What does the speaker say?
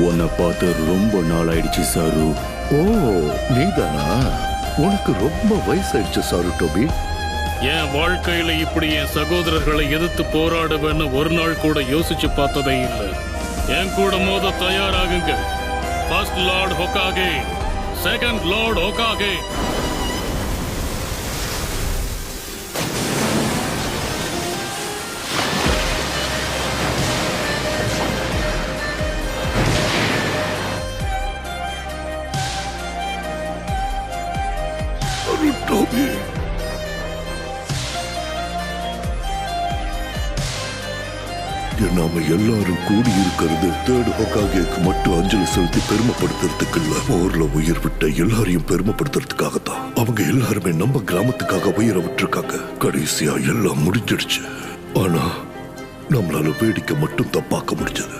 உன்னை பார்த்து ரொம்ப நாள் ஆயிடுச்சு சாரு. ஓ, நீதானா? உனக்கு ரொம்ப வயசாயிடுச்சு சாரு டோபி. என் வாழ்க்கையில இப்படி என் சகோதரர்களை எதிர்த்து போராடுவேன்னு ஒரு நாள் கூட யோசிச்சு பார்த்ததே இல்லை. என் கூட மோத தயாராகுங்க. First lord Hokage, second lord Hokage. Tobi, நாம எல்லாரும் கூடி இருக்கிறது தேர்ட் ஹோகாகேக்கு மட்டும் அஞ்சலி செலுத்தி பெருமைப்படுத்துறதுக்கு இல்ல, போர்ல உயிர் விட்ட எல்லாரையும் பெருமைப்படுத்துறதுக்காகத்தான். அவங்க எல்லாருமே நம்ம கிராமத்துக்காக உயிரை விட்டுருக்காங்க. கடைசியா எல்லாம் முடிஞ்சிடுச்சு. ஆனா நம்மளால வேடிக்கை மட்டும் தான் பார்க்க முடிஞ்சது.